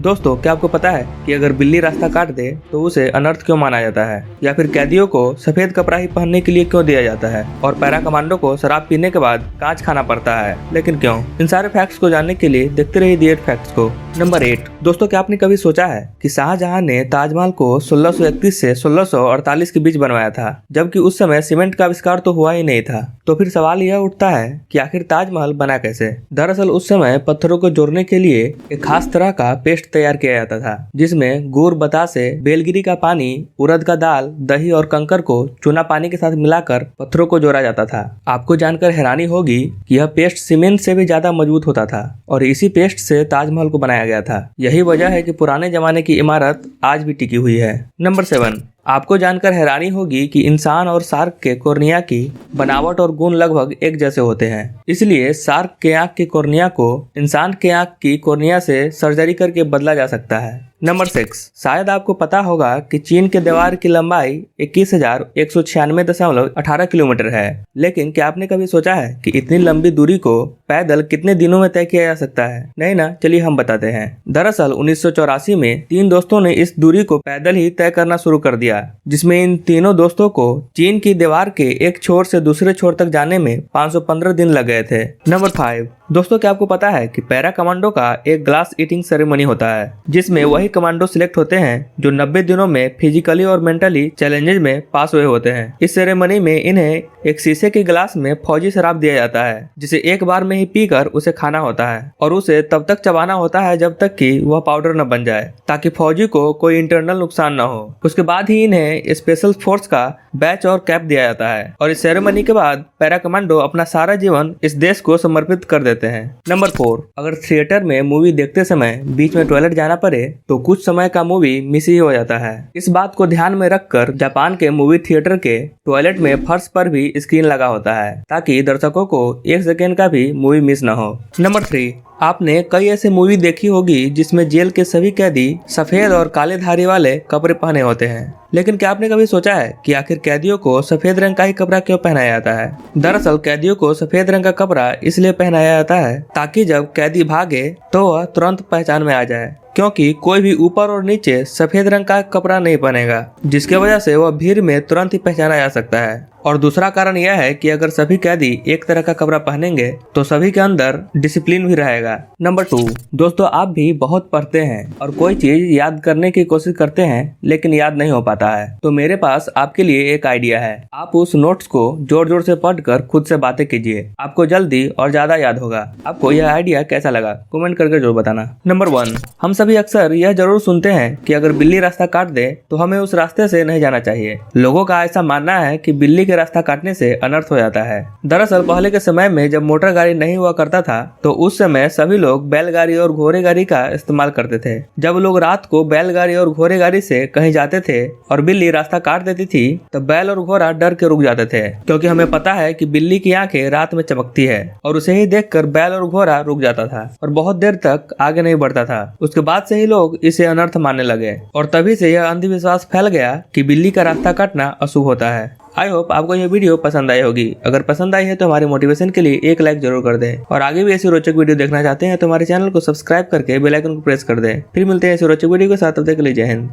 दोस्तों, क्या आपको पता है कि अगर बिल्ली रास्ता काट दे तो उसे अनर्थ क्यों माना जाता है, या फिर कैदियों को सफेद कपड़ा ही पहनने के लिए क्यों दिया जाता है, और पैरा कमांडो को शराब पीने के बाद कांच खाना पड़ता है, लेकिन क्यों? इन सारे फैक्ट्स को जानने के लिए देखते रहिए दी 8 फैक्ट्स को। नंबर 8। दोस्तों, क्या आपने कभी सोचा है कि शाहजहां ने ताजमहल को 1631 से 1648 के बीच बनवाया था, जबकि उस समय सीमेंट का आविष्कार तो हुआ ही नहीं था। तो फिर सवाल यह उठता है कि आखिर ताजमहल बना कैसे? दरअसल उस समय पत्थरों को जोड़ने के लिए एक खास तरह का पेस्ट तैयार किया जाता था, जिसमें गुड़, बतासे, बेलगिरी का पानी, उड़द का दाल, दही और कंकर को चूना पानी के साथ मिलाकर पत्थरों को जोड़ा जाता था। आपको जानकर हैरानी होगी कि यह पेस्ट सीमेंट से भी ज्यादा मजबूत होता था और इसी पेस्ट से ताजमहल को बनाया गया था। यही वजह है कि पुराने जमाने की इमारत आज भी टिकी हुई है। नंबर 7। आपको जानकर हैरानी होगी कि इंसान और शार्क के कॉर्निया की बनावट और गुण लगभग एक जैसे होते हैं। इसलिए शार्क के आंख की कॉर्निया को इंसान के आंख की कॉर्निया से सर्जरी करके बदला जा सकता है। नंबर 6। शायद आपको पता होगा कि चीन के दीवार की लंबाई 21,196.18 किलोमीटर है, लेकिन क्या आपने कभी सोचा है कि इतनी लंबी दूरी को पैदल कितने दिनों में तय किया जा सकता है? नहीं ना, चलिए हम बताते हैं। दरअसल 1984 में 3 दोस्तों ने इस दूरी को पैदल ही तय करना शुरू कर दिया, जिसमें इन तीनों दोस्तों को चीन की दीवार के एक छोर से दूसरे छोर तक जाने में 515 दिन लग गए थे। नंबर 5। दोस्तों, क्या आपको पता है कि पैरा कमांडो का एक ग्लास ईटिंग सेरेमनी होता है, जिसमें वही कमांडो सिलेक्ट होते हैं जो 90 दिनों में फिजिकली और मेंटली चैलेंजेस में पास हुए होते हैं। इस सेरेमनी में इन्हें एक शीशे के ग्लास में फौजी शराब दिया जाता है, जिसे एक बार में ही पीकर उसे खाना होता है और उसे तब तक चबाना होता है जब तक कि वह पाउडर न बन जाए, ताकि फौजी को कोई इंटरनल नुकसान न हो। उसके बाद ही इन्हें स्पेशल फोर्स का बैच और कैप दिया जाता है और इस सेरेमनी के बाद पैरा कमांडो अपना सारा जीवन इस देश को समर्पित कर देते हैं। नंबर 4। अगर थिएटर में मूवी देखते समय बीच में टॉयलेट जाना पड़े तो कुछ समय का मूवी मिस ही हो जाता है। इस बात को ध्यान में रखकर जापान के मूवी थिएटर के टॉयलेट में फर्श पर भी स्क्रीन लगा होता है, ताकि दर्शकों को 1 सेकेंड का भी मूवी मिस न हो। नंबर 3। आपने कई ऐसे मूवी देखी होगी जिसमें जेल के सभी कैदी सफेद और काले धारी वाले कपड़े पहने होते हैं, लेकिन क्या आपने कभी सोचा है कि आखिर कैदियों को सफेद रंग का ही कपड़ा क्यों पहनाया जाता है? दरअसल कैदियों को सफेद रंग का कपड़ा इसलिए पहनाया जाता है ताकि जब कैदी भागे तो वह तुरंत पहचान में आ जाए, क्योंकि कोई भी ऊपर और नीचे सफेद रंग का कपड़ा नहीं पहनेगा, जिसके वजह से वह भीड़ में तुरंत ही पहचाना जा सकता है। और दूसरा कारण यह है कि अगर सभी कैदी एक तरह का कपड़ा पहनेंगे तो सभी के अंदर डिसिप्लिन भी रहेगा। नंबर 2। दोस्तों, आप भी बहुत पढ़ते हैं और कोई चीज याद करने की कोशिश करते हैं लेकिन याद नहीं हो पाता है, तो मेरे पास आपके लिए एक आइडिया है। आप उस नोट्स को जोर जोर से पढ़कर खुद से बातें कीजिए, आपको जल्दी और ज्यादा याद होगा। आपको यह आइडिया कैसा लगा कमेंट करके जरूर बताना। नंबर 1। हम सभी अक्सर यह जरूर सुनते हैं कि अगर बिल्ली रास्ता काट दे तो हमें उस रास्ते से नहीं जाना चाहिए। लोगों का ऐसा मानना है कि बिल्ली रास्ता काटने से अनर्थ हो जाता है। दरअसल पहले के समय में जब मोटर गाड़ी नहीं हुआ करता था तो उस समय सभी लोग बैलगाड़ी और घोड़े गाड़ी का इस्तेमाल करते थे। जब लोग रात को बैलगाड़ी और घोड़े गाड़ी से कहीं जाते थे और बिल्ली रास्ता काट देती थी तो बैल और घोड़ा डर के रुक जाते थे, क्योंकि हमें पता है कि बिल्ली की आंखें रात में चमकती है और उसे ही देखकर बैल और घोड़ा रुक जाता था और बहुत देर तक आगे नहीं बढ़ता था। उसके बाद से ही लोग इसे अनर्थ मानने लगे और तभी से यह अंधविश्वास फैल गया कि बिल्ली का रास्ता काटना अशुभ होता है। आई होप आपको यह वीडियो पसंद आई होगी। अगर पसंद आई है तो हमारी मोटिवेशन के लिए एक लाइक जरूर कर दें और आगे भी ऐसी रोचक वीडियो देखना चाहते हैं तो हमारे चैनल को सब्सक्राइब करके बेल आइकन को प्रेस कर दें। फिर मिलते हैं ऐसी रोचक वीडियो के साथ, तब तक के लिए जय हिंद।